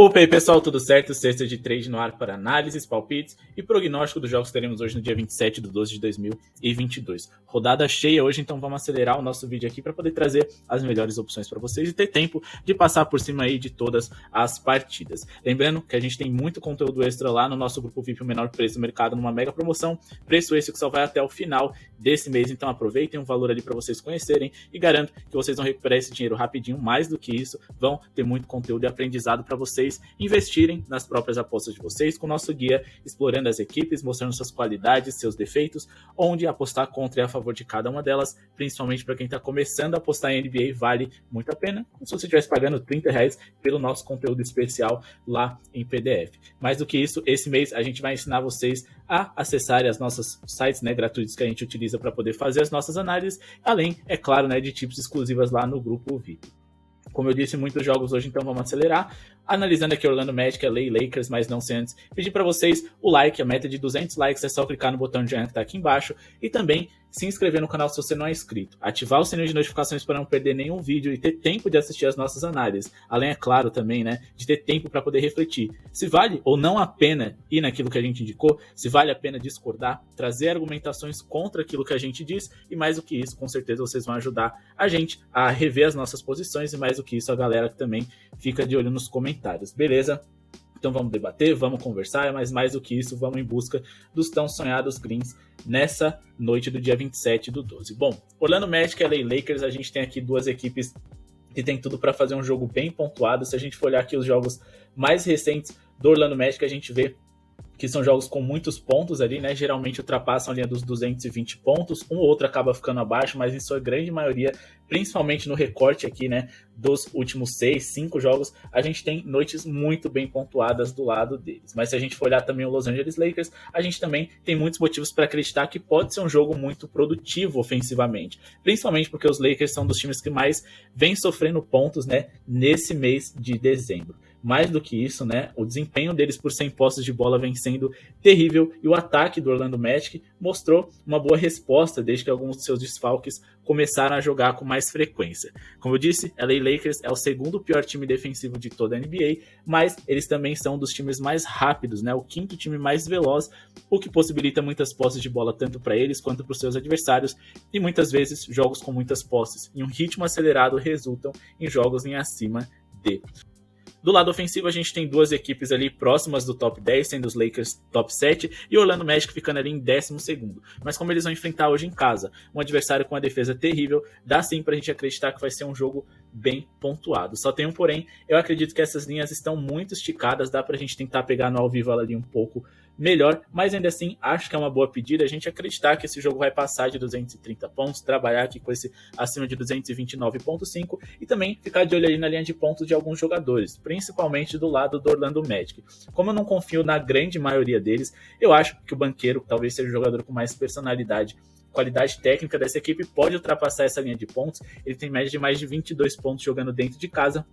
Opa aí pessoal, tudo certo? Sexta de trade no ar para análises, palpites e prognóstico dos jogos que teremos hoje no dia 27/12/2022. Rodada cheia hoje, então vamos acelerar o nosso vídeo aqui para poder trazer as melhores opções para vocês e ter tempo de passar por cima aí de todas as partidas. Lembrando que a gente tem muito conteúdo extra lá no nosso grupo VIP, o menor preço do mercado, numa mega promoção, preço esse que só vai até o final desse mês, então aproveitem um valor ali para vocês conhecerem e garanto que vocês vão recuperar esse dinheiro rapidinho. Mais do que isso, vão ter muito conteúdo e aprendizado para vocês investirem nas próprias apostas de vocês, com o nosso guia explorando as equipes, mostrando suas qualidades, seus defeitos, onde apostar contra e a favor de cada uma delas, principalmente para quem está começando a apostar em NBA, vale muito a pena, como se você estivesse pagando R$30 pelo nosso conteúdo especial lá em PDF. Mais do que isso, esse mês a gente vai ensinar vocês a acessarem as nossas sites, né, gratuitos que a gente utiliza para poder fazer as nossas análises, além, é claro, né, de tips exclusivas lá no grupo VIP. Como eu disse, muitos jogos hoje, então vamos acelerar. Analisando aqui Orlando Magic, LA Lakers, mas não sem antes pedir para vocês o like, a meta de 200 likes, é só clicar no botão de joinha que está aqui embaixo e também se inscrever no canal se você não é inscrito. Ativar o sininho de notificações para não perder nenhum vídeo e ter tempo de assistir as nossas análises. Além, é claro, também, né, de ter tempo para poder refletir. Se vale ou não a pena ir naquilo que a gente indicou, se vale a pena discordar, trazer argumentações contra aquilo que a gente diz e mais do que isso, com certeza vocês vão ajudar a gente a rever as nossas posições e mais do que isso, a galera que também fica de olho nos comentários, beleza? Então vamos debater, vamos conversar, mas mais do que isso, vamos em busca dos tão sonhados greens nessa noite do dia 27/12. Bom, Orlando Magic e LA Lakers, a gente tem aqui duas equipes que tem tudo para fazer um jogo bem pontuado. Se a gente for olhar aqui os jogos mais recentes do Orlando Magic, a gente vê que são jogos com muitos pontos ali, né? Geralmente ultrapassam a linha dos 220 pontos, um ou outro acaba ficando abaixo, mas em sua grande maioria, principalmente no recorte aqui, né, dos últimos 5 jogos, a gente tem noites muito bem pontuadas do lado deles. Mas se a gente for olhar também o Los Angeles Lakers, a gente também tem muitos motivos para acreditar que pode ser um jogo muito produtivo ofensivamente, principalmente porque os Lakers são dos times que mais vêm sofrendo pontos, né, nesse mês de dezembro. Mais do que isso, né, o desempenho deles por 100 posses de bola vem sendo terrível e o ataque do Orlando Magic mostrou uma boa resposta desde que alguns de seus desfalques começaram a jogar com mais frequência. Como eu disse, LA Lakers é o segundo pior time defensivo de toda a NBA, mas eles também são dos times mais rápidos, né, o quinto time mais veloz, o que possibilita muitas posses de bola tanto para eles quanto para os seus adversários e muitas vezes jogos com muitas posses e um ritmo acelerado resultam em jogos em acima de. Do lado ofensivo, a gente tem duas equipes ali próximas do top 10, sendo os Lakers top 7 e o Orlando Magic ficando ali em 12º. Mas como eles vão enfrentar hoje em casa um adversário com uma defesa terrível, dá sim pra gente acreditar que vai ser um jogo bem pontuado. Só tem um porém, eu acredito que essas linhas estão muito esticadas, dá pra gente tentar pegar no ao vivo ali um pouco melhor, mas ainda assim acho que é uma boa pedida a gente acreditar que esse jogo vai passar de 230 pontos, trabalhar aqui com esse acima de 229,5 e também ficar de olho ali na linha de pontos de alguns jogadores, principalmente do lado do Orlando Magic. Como eu não confio na grande maioria deles, eu acho que o banqueiro talvez seja o jogador com mais personalidade, qualidade técnica dessa equipe, pode ultrapassar essa linha de pontos. Ele tem média de mais de 22 pontos jogando dentro de casa.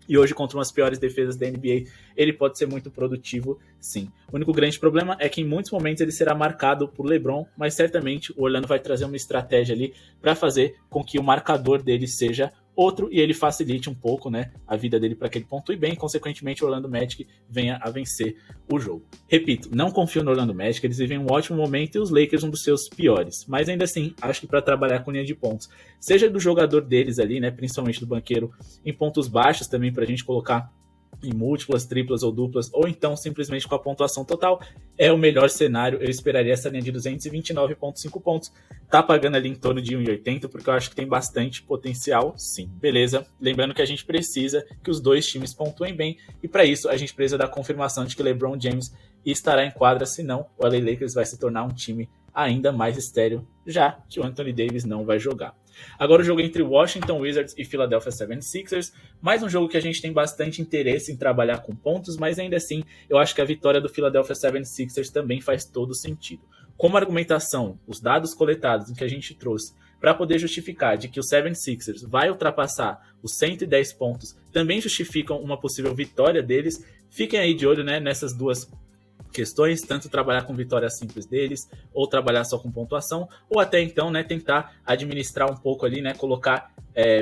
E hoje, contra umas piores defesas da NBA, ele pode ser muito produtivo, sim. O único grande problema é que em muitos momentos ele será marcado por LeBron, mas certamente o Orlando vai trazer uma estratégia ali para fazer com que o marcador dele seja outro e ele facilite um pouco, né, a vida dele para que ele pontue bem, e consequentemente o Orlando Magic venha a vencer o jogo. Repito, não confio no Orlando Magic, eles vivem um ótimo momento e os Lakers um dos seus piores, mas ainda assim, acho que para trabalhar com linha de pontos, seja do jogador deles ali, né, principalmente do banqueiro, em pontos baixos também para a gente colocar em múltiplas, triplas ou duplas, ou então simplesmente com a pontuação total, é o melhor cenário. Eu esperaria essa linha de 229,5 pontos, tá pagando ali em torno de 1,80, porque eu acho que tem bastante potencial, sim. Beleza? Lembrando que a gente precisa que os dois times pontuem bem, e para isso a gente precisa da confirmação de que LeBron James estará em quadra, senão o LA Lakers vai se tornar um time ainda mais estéril, já que o Anthony Davis não vai jogar. Agora o jogo entre Washington Wizards e Philadelphia 76ers, mais um jogo que a gente tem bastante interesse em trabalhar com pontos, mas ainda assim eu acho que a vitória do Philadelphia 76ers também faz todo sentido. Como argumentação, os dados coletados em que a gente trouxe para poder justificar de que o 76ers vai ultrapassar os 110 pontos também justificam uma possível vitória deles. Fiquem aí de olho, né, nessas duas questões, tanto trabalhar com vitória simples deles, ou trabalhar só com pontuação, ou até então, né, tentar administrar um pouco ali, né, colocar,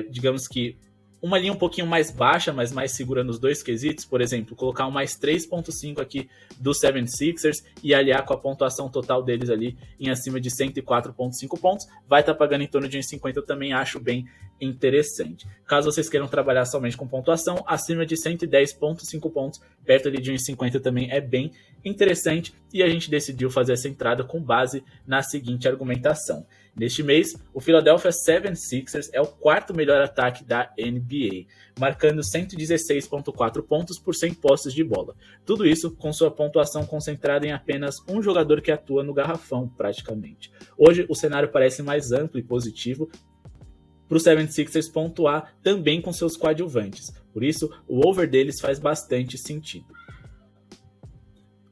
digamos que uma linha um pouquinho mais baixa, mas mais segura nos dois quesitos, por exemplo, colocar um mais 3.5 aqui do 76ers e aliar com a pontuação total deles ali em acima de 104.5 pontos, vai estar pagando em torno de 1,50, eu também acho bem interessante. Caso vocês queiram trabalhar somente com pontuação, acima de 110.5 pontos, perto ali de 1,50 também é bem interessante, e a gente decidiu fazer essa entrada com base na seguinte argumentação. Neste mês, o Philadelphia 76ers é o quarto melhor ataque da NBA, marcando 116.4 pontos por 100 posses de bola. Tudo isso com sua pontuação concentrada em apenas um jogador que atua no garrafão, praticamente. Hoje, o cenário parece mais amplo e positivo para o 76ers pontuar também com seus coadjuvantes. Por isso, o over deles faz bastante sentido.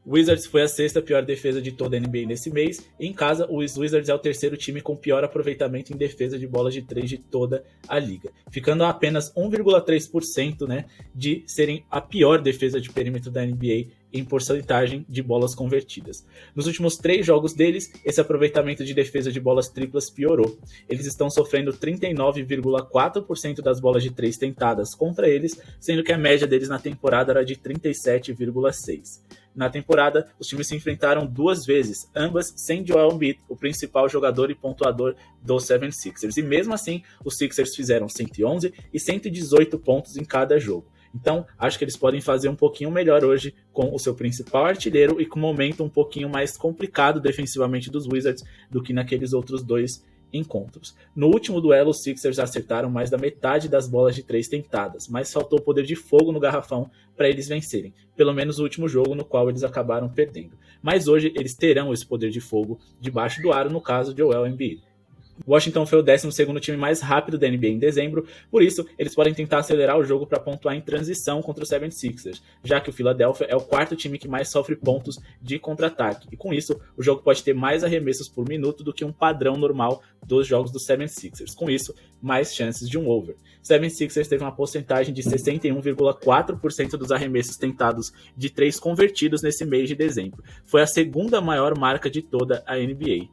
O Wizards foi a sexta pior defesa de toda a NBA nesse mês. E em casa, o Wizards é o terceiro time com pior aproveitamento em defesa de bolas de 3 de toda a liga, ficando a apenas 1,3%, né, de serem a pior defesa de perímetro da NBA em porcentagem de bolas convertidas. Nos últimos 3 jogos deles, esse aproveitamento de defesa de bolas triplas piorou. Eles estão sofrendo 39,4% das bolas de 3 tentadas contra eles, sendo que a média deles na temporada era de 37,6%. Na temporada, os times se enfrentaram 2 vezes, ambas sem Joel Embiid, o principal jogador e pontuador dos 76ers. E mesmo assim, os Sixers fizeram 111 e 118 pontos em cada jogo. Então, acho que eles podem fazer um pouquinho melhor hoje com o seu principal artilheiro e com um momento um pouquinho mais complicado defensivamente dos Wizards do que naqueles outros 2 encontros. No último duelo, os Sixers acertaram mais da metade das bolas de 3 tentadas, mas faltou poder de fogo no garrafão para eles vencerem, pelo menos o último jogo no qual eles acabaram perdendo. Mas hoje eles terão esse poder de fogo debaixo do aro no caso de Joel Embiid. Washington foi o 12º time mais rápido da NBA em dezembro, por isso eles podem tentar acelerar o jogo para pontuar em transição contra os 76ers, já que o Philadelphia é o quarto time que mais sofre pontos de contra-ataque, e com isso o jogo pode ter mais arremessos por minuto do que um padrão normal dos jogos dos 76ers, com isso mais chances de um over. O 76ers teve uma porcentagem de 61,4% dos arremessos tentados de 3 convertidos nesse mês de dezembro, foi a segunda maior marca de toda a NBA.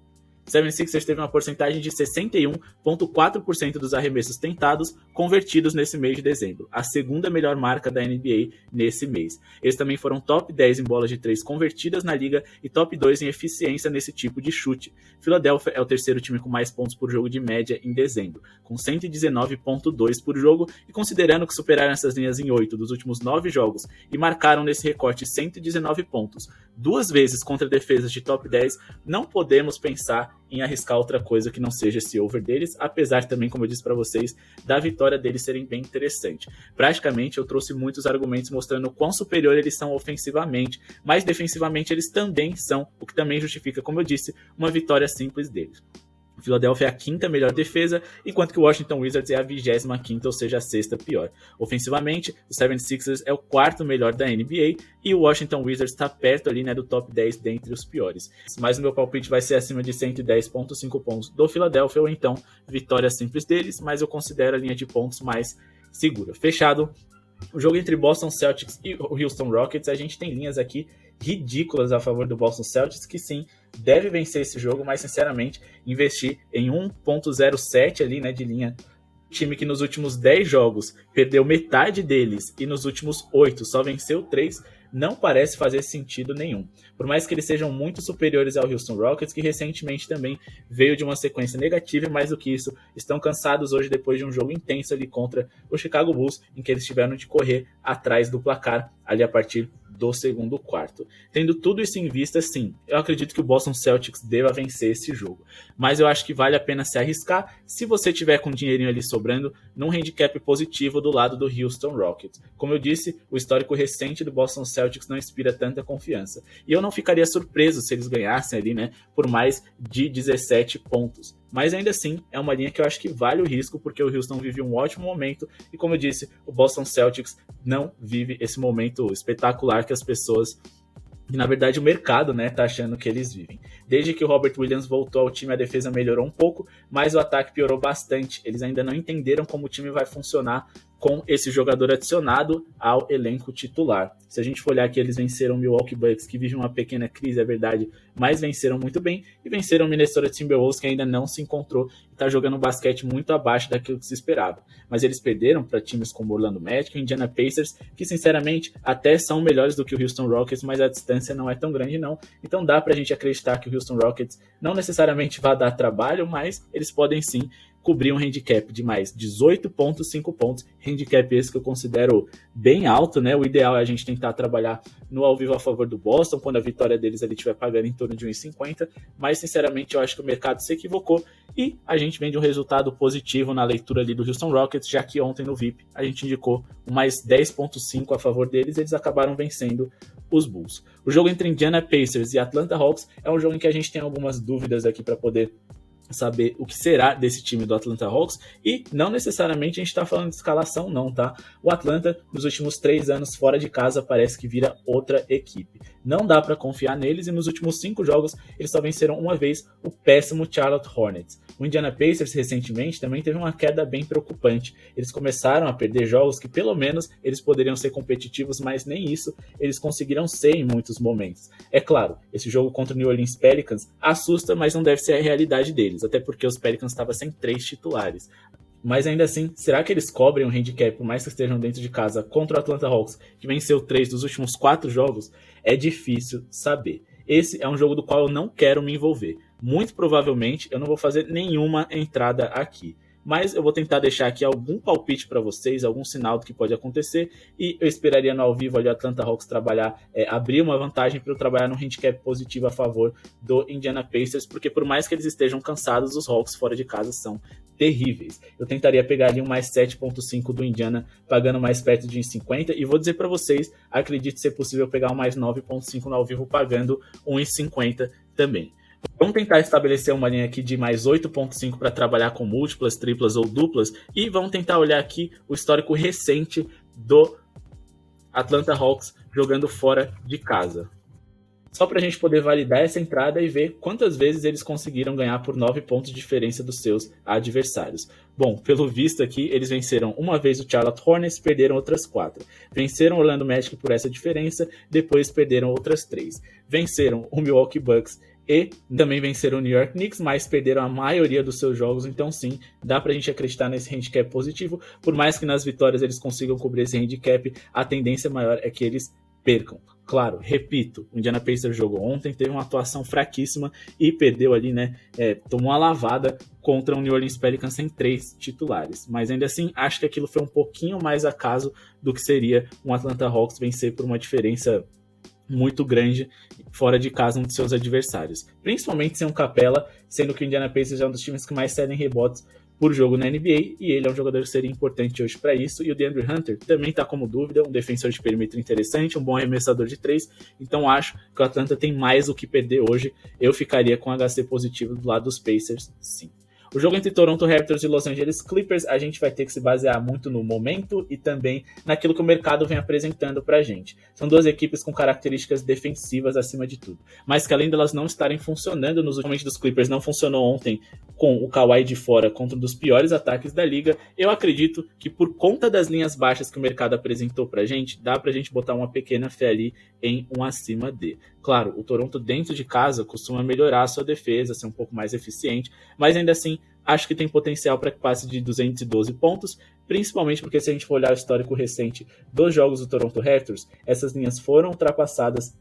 O 76ers teve uma porcentagem de 61,4% dos arremessos tentados convertidos nesse mês de dezembro, a segunda melhor marca da NBA nesse mês. Eles também foram top 10 em bolas de 3 convertidas na liga e top 2 em eficiência nesse tipo de chute. Philadelphia é o terceiro time com mais pontos por jogo de média em dezembro, com 119,2 por jogo, e considerando que superaram essas linhas em 8 dos últimos 9 jogos e marcaram nesse recorte 119 pontos, 2 vezes contra defesas de top 10, não podemos pensar em arriscar outra coisa que não seja esse over deles, apesar também, como eu disse para vocês, da vitória deles serem bem interessante. Praticamente eu trouxe muitos argumentos mostrando o quão superior eles são ofensivamente, mas defensivamente eles também são, o que também justifica, como eu disse, uma vitória simples deles. O Philadelphia é a quinta melhor defesa, enquanto que o Washington Wizards é a 25ª, ou seja, a sexta pior. Ofensivamente, o 76ers é o quarto melhor da NBA e o Washington Wizards está perto ali, né, do top 10 dentre os piores. Mas o meu palpite vai ser acima de 110,5 pontos do Philadelphia, ou então vitória simples deles, mas eu considero a linha de pontos mais segura. Fechado. O jogo entre Boston Celtics e o Houston Rockets, a gente tem linhas aqui ridículas a favor do Boston Celtics, que sim, deve vencer esse jogo, mas sinceramente, investir em 1.07 ali, né, de linha, time que nos últimos 10 jogos perdeu metade deles e nos últimos 8 só venceu 3, não parece fazer sentido nenhum. Por mais que eles sejam muito superiores ao Houston Rockets, que recentemente também veio de uma sequência negativa, e mais do que isso, estão cansados hoje depois de um jogo intenso ali contra o Chicago Bulls, em que eles tiveram de correr atrás do placar ali a partir do segundo quarto. Tendo tudo isso em vista, sim, eu acredito que o Boston Celtics deva vencer esse jogo, mas eu acho que vale a pena se arriscar se você tiver com dinheirinho ali sobrando num handicap positivo do lado do Houston Rockets. Como eu disse, o histórico recente do Boston Celtics não inspira tanta confiança, e eu não ficaria surpreso se eles ganhassem ali, né, por mais de 17 pontos. Mas ainda assim, é uma linha que eu acho que vale o risco, porque o Houston vive um ótimo momento, e como eu disse, o Boston Celtics não vive esse momento espetacular que as pessoas, e na verdade o mercado, né, tá achando que eles vivem. Desde que o Robert Williams voltou ao time, a defesa melhorou um pouco, mas o ataque piorou bastante. Eles ainda não entenderam como o time vai funcionar com esse jogador adicionado ao elenco titular. Se a gente for olhar aqui, eles venceram o Milwaukee Bucks, que vive uma pequena crise, é verdade, mas venceram muito bem, e venceram o Minnesota Timberwolves, que ainda não se encontrou e está jogando um basquete muito abaixo daquilo que se esperava. Mas eles perderam para times como Orlando Magic e Indiana Pacers, que sinceramente até são melhores do que o Houston Rockets, mas a distância não é tão grande não. Então dá para a gente acreditar que o Houston Rockets não necessariamente vai dar trabalho, mas eles podem sim cobrir um handicap de mais 18,5 pontos, handicap esse que eu considero bem alto, né? O ideal é a gente tentar trabalhar no ao vivo a favor do Boston, quando a vitória deles ali estiver pagando em torno de 1,50, mas sinceramente eu acho que o mercado se equivocou e a gente vem de um resultado positivo na leitura ali do Houston Rockets, já que ontem no VIP a gente indicou um mais 10,5 a favor deles, eles acabaram vencendo os Bulls. O jogo entre Indiana Pacers e Atlanta Hawks é um jogo em que a gente tem algumas dúvidas aqui para poder saber o que será desse time do Atlanta Hawks, e não necessariamente a gente está falando de escalação não, tá? O Atlanta, nos últimos 3 anos fora de casa, parece que vira outra equipe. Não dá para confiar neles, e nos últimos 5 jogos eles só venceram uma vez o péssimo Charlotte Hornets. O Indiana Pacers recentemente também teve uma queda bem preocupante. Eles começaram a perder jogos que pelo menos eles poderiam ser competitivos, mas nem isso eles conseguiram ser em muitos momentos. É claro, esse jogo contra o New Orleans Pelicans assusta, mas não deve ser a realidade deles, até porque os Pelicans estavam sem 3 titulares. Mas ainda assim, será que eles cobrem um handicap, por mais que estejam dentro de casa, contra o Atlanta Hawks, que venceu 3 dos últimos 4 jogos? É difícil saber. Esse é um jogo do qual eu não quero me envolver. Muito provavelmente eu não vou fazer nenhuma entrada aqui. Mas eu vou tentar deixar aqui algum palpite para vocês, algum sinal do que pode acontecer, e eu esperaria no ao vivo ali o Atlanta Hawks trabalhar, abrir uma vantagem para eu trabalhar no handicap positivo a favor do Indiana Pacers, porque por mais que eles estejam cansados, os Hawks fora de casa são terríveis. Eu tentaria pegar ali um mais 7,5 do Indiana, pagando mais perto de 1,50, e vou dizer para vocês, acredito ser possível pegar um mais 9,5 no ao vivo, pagando 1,50 também. Vamos tentar estabelecer uma linha aqui de mais 8,5 para trabalhar com múltiplas, triplas ou duplas, e vamos tentar olhar aqui o histórico recente do Atlanta Hawks jogando fora de casa. Só para a gente poder validar essa entrada e ver quantas vezes eles conseguiram ganhar por 9 pontos de diferença dos seus adversários. Bom, pelo visto aqui, eles venceram uma vez o Charlotte Hornets, perderam outras 4. Venceram o Orlando Magic por essa diferença, depois perderam outras 3. Venceram o Milwaukee Bucks e também venceram o New York Knicks, mas perderam a maioria dos seus jogos, então sim, dá pra gente acreditar nesse handicap positivo, por mais que nas vitórias eles consigam cobrir esse handicap, a tendência maior é que eles percam. Claro, repito, o Indiana Pacers jogou ontem, teve uma atuação fraquíssima e perdeu ali, né, tomou uma lavada contra o New Orleans Pelicans sem 3 titulares, mas ainda assim, acho que aquilo foi um pouquinho mais acaso do que seria um Atlanta Hawks vencer por uma diferença muito grande fora de casa um de seus adversários, principalmente sem um Capela, sendo que o Indiana Pacers é um dos times que mais cedem rebotes por jogo na NBA, e ele é um jogador que seria importante hoje para isso, e o DeAndre Hunter também está como dúvida, um defensor de perímetro interessante, um bom arremessador de 3, então acho que o Atlanta tem mais o que perder hoje, eu ficaria com HC positivo do lado dos Pacers, sim. O jogo entre Toronto Raptors e Los Angeles Clippers, a gente vai ter que se basear muito no momento e também naquilo que o mercado vem apresentando pra gente. São duas equipes com características defensivas acima de tudo, mas que além delas não estarem funcionando, nos últimos dos Clippers não funcionou ontem com o Kawhi de fora contra um dos piores ataques da liga, eu acredito que por conta das linhas baixas que o mercado apresentou pra gente, dá pra gente botar uma pequena fé ali em um acima de. Claro, o Toronto dentro de casa costuma melhorar a sua defesa, ser um pouco mais eficiente, mas ainda assim acho que tem potencial para que passe de 212 pontos, principalmente porque se a gente for olhar o histórico recente dos jogos do Toronto Raptors, essas linhas foram ultrapassadas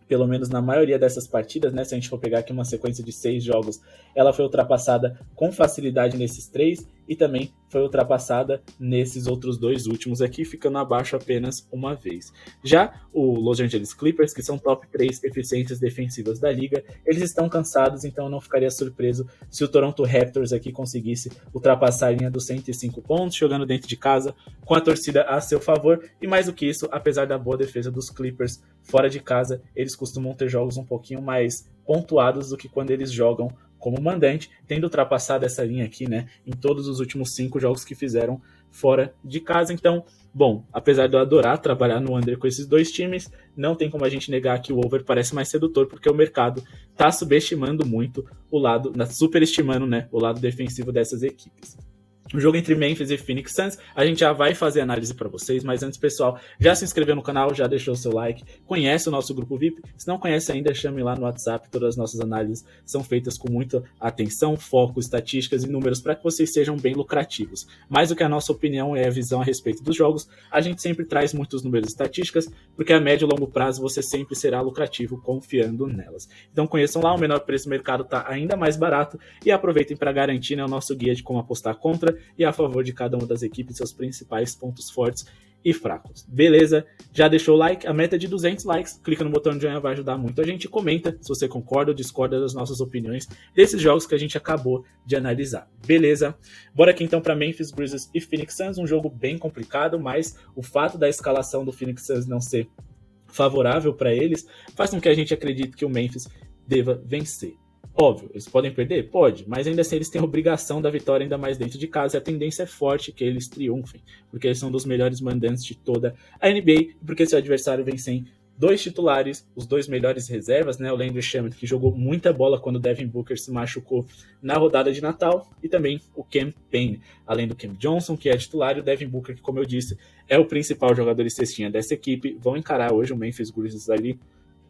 pelo menos na maioria dessas partidas, né? Se a gente for pegar aqui uma sequência de 6 jogos, ela foi ultrapassada com facilidade nesses 3 e também foi ultrapassada nesses outros 2 últimos aqui, ficando abaixo apenas uma vez. Já o Los Angeles Clippers, que são top 3 eficiências defensivas da liga, eles estão cansados, então eu não ficaria surpreso se o Toronto Raptors aqui conseguisse ultrapassar a linha dos 105 pontos, jogando dentro de casa, com a torcida a seu favor, e mais do que isso, apesar da boa defesa dos Clippers fora de casa, eles costumam ter jogos um pouquinho mais pontuados do que quando eles jogam como mandante, tendo ultrapassado essa linha aqui, né, em todos os últimos 5 jogos que fizeram fora de casa. Então, bom, apesar de eu adorar trabalhar no under com esses 2 times, não tem como a gente negar que o over parece mais sedutor, porque o mercado está subestimando muito o lado, superestimando, né, o lado defensivo dessas equipes. O jogo entre Memphis e Phoenix Suns, a gente já vai fazer análise para vocês, mas antes, pessoal, já se inscreveu no canal, já deixou o seu like, conhece o nosso grupo VIP, se não conhece ainda, chame lá no WhatsApp, todas as nossas análises são feitas com muita atenção, foco, estatísticas e números para que vocês sejam bem lucrativos. Mais do que a nossa opinião e a visão a respeito dos jogos, a gente sempre traz muitos números e estatísticas, porque a médio e longo prazo você sempre será lucrativo confiando nelas. Então conheçam lá, o menor preço do mercado está ainda mais barato e aproveitem para garantir, né, o nosso guia de como apostar contra e a favor de cada uma das equipes, seus principais pontos fortes e fracos. Beleza? Já deixou o like? A meta é de 200 likes. Clica no botão de joinha, vai ajudar muito a gente. Comenta se você concorda ou discorda das nossas opiniões desses jogos que a gente acabou de analisar. Beleza? Bora aqui então para Memphis Grizzlies e Phoenix Suns. Um jogo bem complicado, mas o fato da escalação do Phoenix Suns não ser favorável para eles faz com que a gente acredite que o Memphis deva vencer. Óbvio, eles podem perder? Pode, mas ainda assim eles têm a obrigação da vitória ainda mais dentro de casa e a tendência é forte que eles triunfem, porque eles são dos melhores mandantes de toda a NBA e porque seu adversário vem sem 2 titulares, os 2 melhores reservas, né? O Landry Shamet, que jogou muita bola quando o Devin Booker se machucou na rodada de Natal, e também o Cam Payne, além do Cam Johnson, que é titular, e o Devin Booker, que, como eu disse, é o principal jogador e cestinha dessa equipe, vão encarar hoje o Memphis Grizzlies ali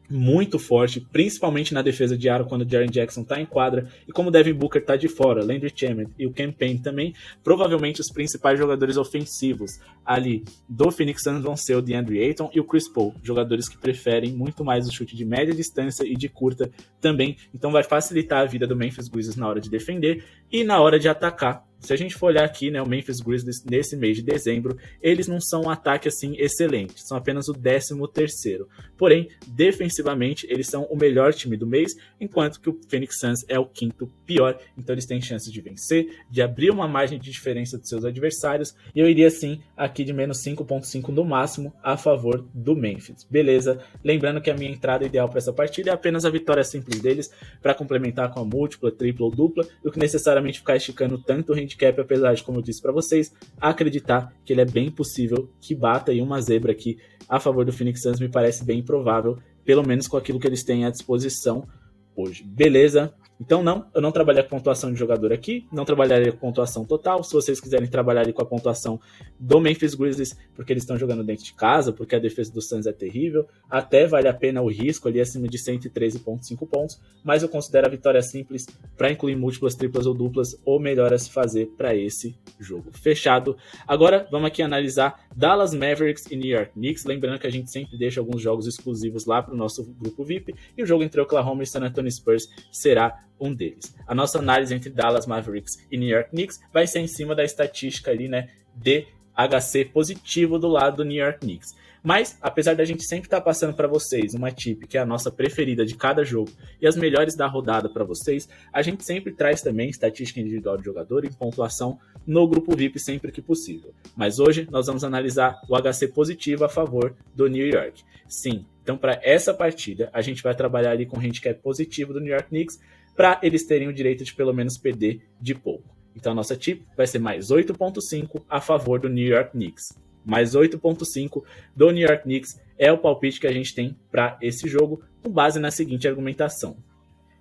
muito forte, principalmente na defesa de aro quando o Jaren Jackson está em quadra e como o Devin Booker está de fora, Landry Shamet e o Cam Payne também, provavelmente os principais jogadores ofensivos ali do Phoenix Suns vão ser o DeAndre Ayton e o Chris Paul, jogadores que preferem muito mais o chute de média distância e de curta também, então vai facilitar a vida do Memphis Grizzlies na hora de defender e na hora de atacar. Se a gente for olhar aqui, né, o Memphis Grizzlies nesse mês de dezembro, eles não são um ataque assim excelente, são apenas o 13º. Porém, defensivamente, eles são o melhor time do mês, enquanto que o Phoenix Suns é o 5º pior. Então eles têm chances de vencer, de abrir uma margem de diferença dos seus adversários, e eu iria sim aqui de menos 5.5 no máximo a favor do Memphis. Beleza? Lembrando que a minha entrada ideal para essa partida é apenas a vitória simples deles, para complementar com a múltipla, tripla ou dupla, do que necessariamente ficar esticando tanto o handicap, apesar de, como eu disse para vocês, acreditar que ele é bem possível que bata aí uma zebra aqui a favor do Phoenix Suns, me parece bem improvável, pelo menos com aquilo que eles têm à disposição hoje. Beleza? Então eu não trabalhei com pontuação de jogador aqui, não trabalharia com pontuação total. Se vocês quiserem trabalhar ali com a pontuação do Memphis Grizzlies, porque eles estão jogando dentro de casa, porque a defesa do Suns é terrível, até vale a pena o risco ali acima de 113.5 pontos, mas eu considero a vitória simples para incluir múltiplas, triplas ou duplas, ou melhor a se fazer para esse jogo. Fechado. Agora vamos aqui analisar Dallas Mavericks e New York Knicks, lembrando que a gente sempre deixa alguns jogos exclusivos lá para o nosso grupo VIP, e o jogo entre Oklahoma e San Antonio Spurs será um deles. A nossa análise entre Dallas Mavericks e New York Knicks vai ser em cima da estatística ali, né, de HC positivo do lado do New York Knicks. Mas, apesar da gente sempre estar passando para vocês uma tip que é a nossa preferida de cada jogo e as melhores da rodada para vocês, a gente sempre traz também estatística individual de jogador e pontuação no grupo VIP sempre que possível. Mas hoje nós vamos analisar o HC positivo a favor do New York. Sim, então para essa partida a gente vai trabalhar ali com o handicap positivo do New York Knicks para eles terem o direito de pelo menos perder de pouco. Então a nossa tip vai ser mais 8.5 a favor do New York Knicks. Mais 8.5 do New York Knicks é o palpite que a gente tem para esse jogo, com base na seguinte argumentação.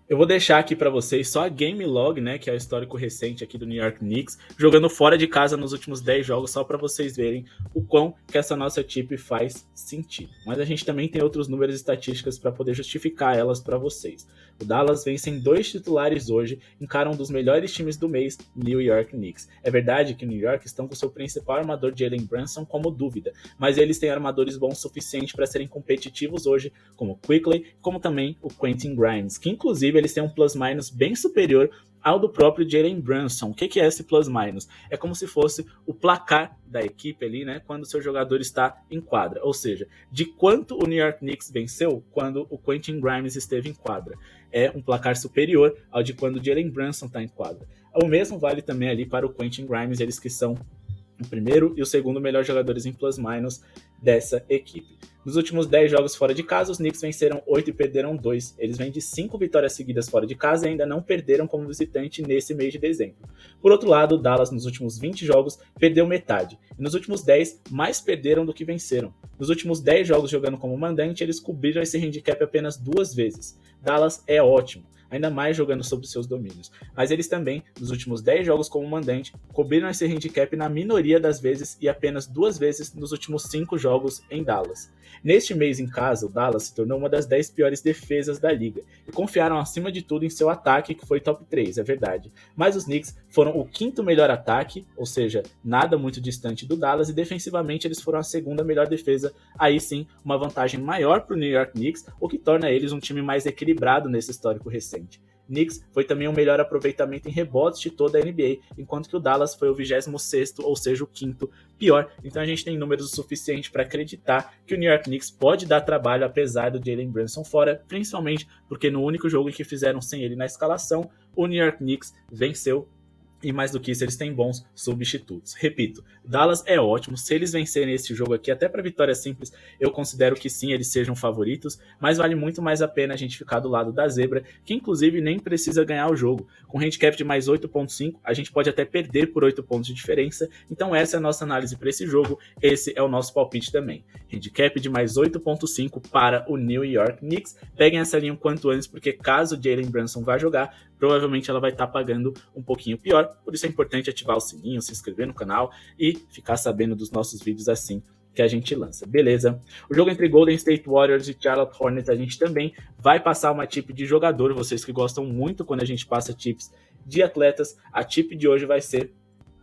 Eu vou deixar aqui para vocês só a Game Log, né, que é o histórico recente aqui do New York Knicks, jogando fora de casa nos últimos 10 jogos, só para vocês verem o quão que essa nossa tip faz sentido. Mas a gente também tem outros números e estatísticas para poder justificar elas para vocês. O Dallas vem sem 2 titulares hoje, encara um dos melhores times do mês, New York Knicks. É verdade que o New York estão com seu principal armador Jalen Brunson como dúvida, mas eles têm armadores bons o suficiente para serem competitivos hoje, como Quickley, como também o Quentin Grimes, que inclusive eles têm um plus-minus bem superior ao do próprio Jalen Brunson. O que é esse plus-minus? É como se fosse o placar da equipe ali, né, quando o seu jogador está em quadra. Ou seja, de quanto o New York Knicks venceu quando o Quentin Grimes esteve em quadra. É um placar superior ao de quando o Jalen Brunson está em quadra. O mesmo vale também ali para o Quentin Grimes, eles que são o primeiro e o segundo melhor jogadores em plus-minus dessa equipe. Nos últimos 10 jogos fora de casa, os Knicks venceram 8 e perderam 2. Eles vêm de 5 vitórias seguidas fora de casa e ainda não perderam como visitante nesse mês de dezembro. Por outro lado, o Dallas nos últimos 20 jogos perdeu metade. E nos últimos 10, mais perderam do que venceram. Nos últimos 10 jogos jogando como mandante, eles cobriram esse handicap apenas 2 vezes. Dallas é ótimo, ainda mais jogando sobre seus domínios. Mas eles também, nos últimos 10 jogos como mandante, cobriram esse handicap na minoria das vezes e apenas 2 vezes nos últimos 5 jogos em Dallas. Neste mês em casa, o Dallas se tornou uma das 10 piores defesas da liga e confiaram acima de tudo em seu ataque, que foi top 3, é verdade. Mas os Knicks foram o 5º melhor ataque, ou seja, nada muito distante do Dallas, e defensivamente eles foram a 2ª melhor defesa, aí sim uma vantagem maior para o New York Knicks, o que torna eles um time mais equilibrado nesse histórico recente. Knicks foi também o melhor aproveitamento em rebotes de toda a NBA, enquanto que o Dallas foi o 26º, ou seja, o 5º pior. Então a gente tem números o suficiente para acreditar que o New York Knicks pode dar trabalho apesar do Jalen Brunson fora, principalmente porque no único jogo que fizeram sem ele na escalação, o New York Knicks venceu. E mais do que isso, eles têm bons substitutos. Repito, Dallas é ótimo. Se eles vencerem esse jogo aqui, até para vitória simples, eu considero que sim, eles sejam favoritos. Mas vale muito mais a pena a gente ficar do lado da zebra, que inclusive nem precisa ganhar o jogo. Com handicap de mais 8.5, a gente pode até perder por 8 pontos de diferença. Então essa é a nossa análise para esse jogo. Esse é o nosso palpite também. Handicap de mais 8.5 para o New York Knicks. Peguem essa linha o quanto antes, porque caso Jalen Brunson vá jogar, provavelmente ela vai estar pagando um pouquinho pior. Por isso é importante ativar o sininho, se inscrever no canal e ficar sabendo dos nossos vídeos assim que a gente lança, beleza? O jogo entre Golden State Warriors e Charlotte Hornets, a gente também vai passar uma tip de jogador. Vocês que gostam muito quando a gente passa tips de atletas, a tip de hoje vai ser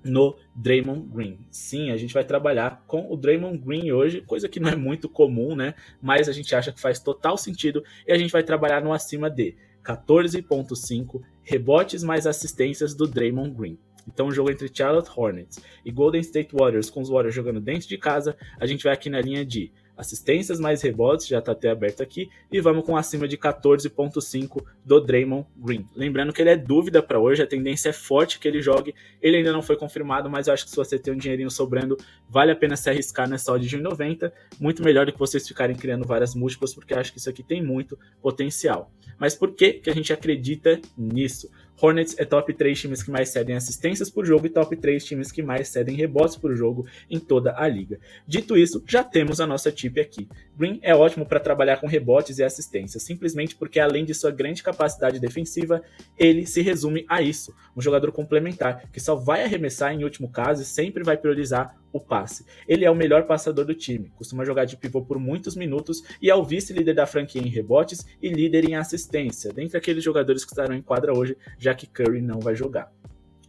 no Draymond Green. Sim, a gente vai trabalhar com o Draymond Green hoje, coisa que não é muito comum, né? Mas a gente acha que faz total sentido e a gente vai trabalhar no acima de 14.5 rebotes mais assistências do Draymond Green. Então o jogo entre Charlotte Hornets e Golden State Warriors, com os Warriors jogando dentro de casa, a gente vai aqui na linha de assistências mais rebotes, já está até aberto aqui, e vamos com acima de 14.5 do Draymond Green. Lembrando que ele é dúvida para hoje, a tendência é forte que ele jogue, ele ainda não foi confirmado, mas eu acho que se você tem um dinheirinho sobrando, vale a pena se arriscar nessa odd de 1,90, muito melhor do que vocês ficarem criando várias múltiplas, porque eu acho que isso aqui tem muito potencial. Mas por que a gente acredita nisso? Hornets é top 3 times que mais cedem assistências por jogo e top 3 times que mais cedem rebotes por jogo em toda a liga. Dito isso, já temos a nossa tip aqui. Green é ótimo para trabalhar com rebotes e assistências, simplesmente porque além de sua grande capacidade defensiva, ele se resume a isso. Um jogador complementar, que só vai arremessar em último caso e sempre vai priorizar o passe. Ele é o melhor passador do time, costuma jogar de pivô por muitos minutos e é o vice-líder da franquia em rebotes e líder em assistência, dentre aqueles jogadores que estarão em quadra hoje, já que Curry não vai jogar.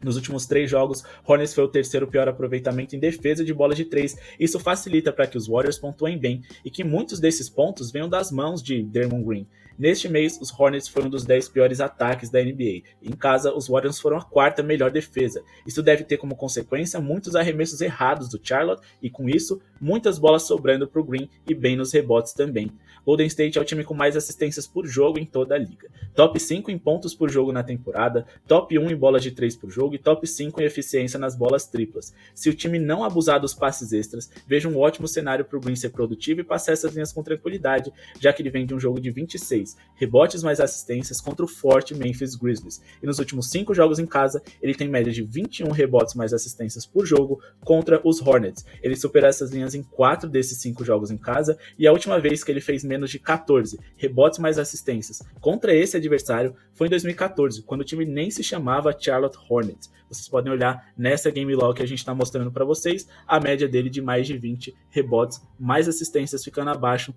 Nos últimos 3 jogos, Hornets foi o 3º pior aproveitamento em defesa de bola de 3. Isso facilita para que os Warriors pontuem bem e que muitos desses pontos venham das mãos de Draymond Green. Neste mês, os Hornets foram um dos 10 piores ataques da NBA. Em casa, os Warriors foram a 4ª melhor defesa. Isso deve ter como consequência muitos arremessos errados do Charlotte e, com isso, muitas bolas sobrando para o Green e bem nos rebotes também. Golden State é o time com mais assistências por jogo em toda a liga. Top 5 em pontos por jogo na temporada, top 1 em bolas de 3 por jogo e top 5 em eficiência nas bolas triplas. Se o time não abusar dos passes extras, veja um ótimo cenário para o Green ser produtivo e passar essas linhas com tranquilidade, já que ele vem de um jogo de 26 rebotes mais assistências contra o forte Memphis Grizzlies. E nos últimos 5 jogos em casa, ele tem média de 21 rebotes mais assistências por jogo contra os Hornets. Ele superou essas linhas em 4 desses 5 jogos em casa, e a última vez que ele fez menos de 14 rebotes mais assistências contra esse adversário foi em 2014, quando o time nem se chamava Charlotte Hornets. Vocês podem olhar nessa game log que a gente está mostrando para vocês, a média dele de mais de 20 rebotes mais assistências, ficando abaixo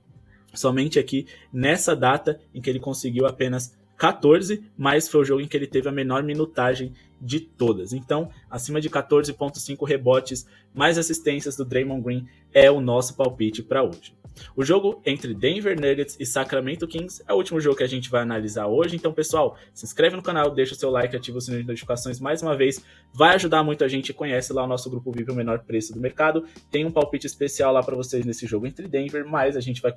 somente aqui nessa data em que ele conseguiu apenas 14, mas foi o jogo em que ele teve a menor minutagem de todas. Então, acima de 14.5 rebotes, mais assistências do Draymond Green é o nosso palpite para hoje. O jogo entre Denver Nuggets e Sacramento Kings é o último jogo que a gente vai analisar hoje. Então, pessoal, se inscreve no canal, deixa o seu like, ativa o sininho de notificações mais uma vez. Vai ajudar muito a gente. Conhece lá o nosso grupo VIP, o menor preço do mercado. Tem um palpite especial lá para vocês nesse jogo entre Denver, mas a gente vai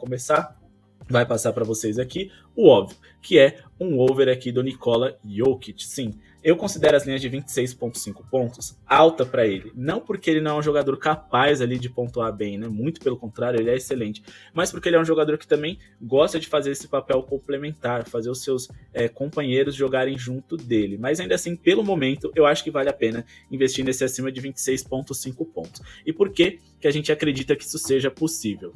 passar para vocês aqui o óbvio, que é um over aqui do Nikola Jokic. Sim, eu considero as linhas de 26.5 pontos alta para ele, não porque ele não é um jogador capaz ali de pontuar bem, né? Muito pelo contrário, ele é excelente, mas porque ele é um jogador que também gosta de fazer esse papel complementar, fazer os seus companheiros jogarem junto dele, mas ainda assim, pelo momento, eu acho que vale a pena investir nesse acima de 26.5 pontos. E por que a gente acredita que isso seja possível?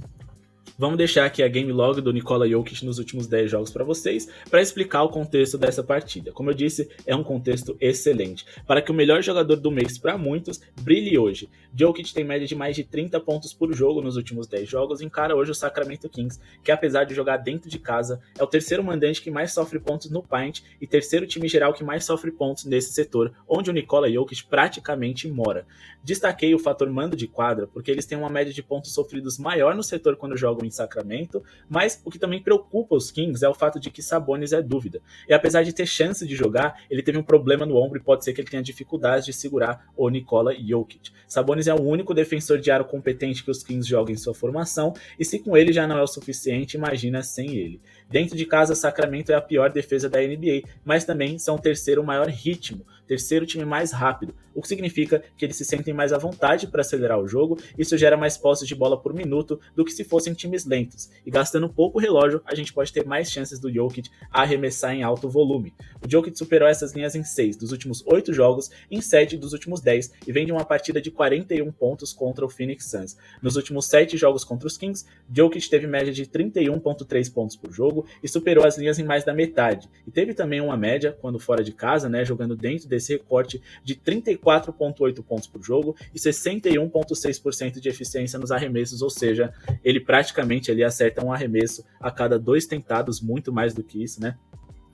Vamos deixar aqui a game log do Nikola Jokic nos últimos 10 jogos para vocês, para explicar o contexto dessa partida. Como eu disse, é um contexto excelente, para que o melhor jogador do mês para muitos brilhe hoje. Jokic tem média de mais de 30 pontos por jogo nos últimos 10 jogos e encara hoje o Sacramento Kings, que apesar de jogar dentro de casa, é o terceiro mandante que mais sofre pontos no paint e terceiro time geral que mais sofre pontos nesse setor, onde o Nikola Jokic praticamente mora. Destaquei o fator mando de quadra, porque eles têm uma média de pontos sofridos maior no setor quando jogam em Sacramento, mas o que também preocupa os Kings é o fato de que Sabonis é dúvida. E apesar de ter chance de jogar, ele teve um problema no ombro e pode ser que ele tenha dificuldades de segurar o Nikola Jokic. Sabonis é o único defensor de aro competente que os Kings jogam em sua formação, e se com ele já não é o suficiente, imagina sem ele. Dentro de casa, Sacramento é a pior defesa da NBA, mas também são o terceiro maior ritmo, terceiro time mais rápido, o que significa que eles se sentem mais à vontade para acelerar o jogo. Isso gera mais posses de bola por minuto do que se fossem times lentos, e gastando pouco relógio, a gente pode ter mais chances do Jokic a arremessar em alto volume. O Jokic superou essas linhas em 6 dos últimos 8 jogos, em 7 dos últimos 10, e vem de uma partida de 41 pontos contra o Phoenix Suns. Nos últimos 7 jogos contra os Kings, Jokic teve média de 31,3 pontos por jogo e superou as linhas em mais da metade. E teve também uma média, quando fora de casa, jogando dentro desse recorte, de 34,8 pontos por jogo e 61,6% de eficiência nos arremessos, ou seja, ele praticamente acerta um arremesso a cada 2 tentados, muito mais do que isso,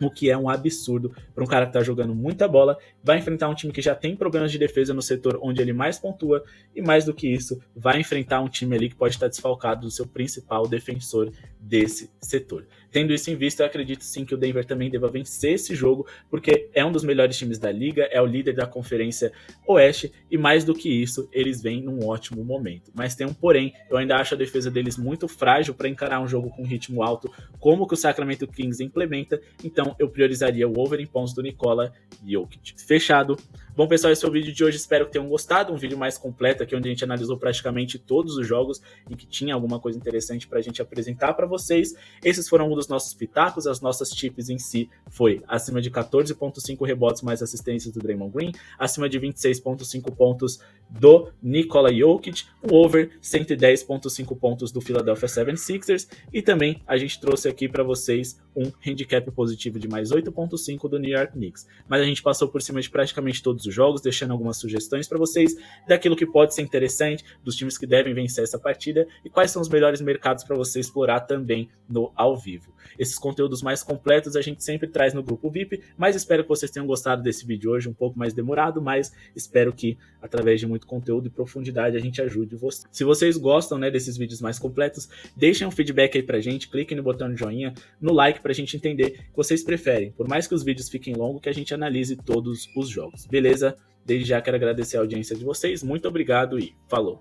o que é um absurdo para um cara que está jogando muita bola, vai enfrentar um time que já tem problemas de defesa no setor onde ele mais pontua, e mais do que isso, vai enfrentar um time ali que pode estar desfalcado do seu principal defensor desse setor. Tendo isso em vista, eu acredito sim que o Denver também deva vencer esse jogo, porque é um dos melhores times da liga, é o líder da Conferência Oeste, e mais do que isso, eles vêm num ótimo momento. Mas tem um porém, eu ainda acho a defesa deles muito frágil para encarar um jogo com ritmo alto, como que o Sacramento Kings implementa, então eu priorizaria o over em pontos do Nikola Jokic. Fechado. Bom, pessoal, esse é o vídeo de hoje, espero que tenham gostado, um vídeo mais completo aqui, onde a gente analisou praticamente todos os jogos e que tinha alguma coisa interessante para a gente apresentar para vocês. Esses foram alguns dos nossos pitacos, as nossas tips em si foi acima de 14,5 rebotes mais assistências do Draymond Green, acima de 26,5 pontos do Nikola Jokic, um over 110,5 pontos do Philadelphia 76ers, e também a gente trouxe aqui para vocês um handicap positivo de mais 8,5 do New York Knicks. Mas a gente passou por cima de praticamente todos os jogos, deixando algumas sugestões para vocês daquilo que pode ser interessante, dos times que devem vencer essa partida e quais são os melhores mercados para você explorar também no ao vivo. Esses conteúdos mais completos a gente sempre traz no grupo VIP, mas espero que vocês tenham gostado desse vídeo hoje, um pouco mais demorado, mas espero que através de muito conteúdo e profundidade a gente ajude vocês. Se vocês gostam desses vídeos mais completos, deixem um feedback aí pra gente, cliquem no botão de joinha, no like pra gente entender que vocês preferem, por mais que os vídeos fiquem longos, que a gente analise todos os jogos, beleza? Desde já quero agradecer a audiência de vocês, muito obrigado e falou!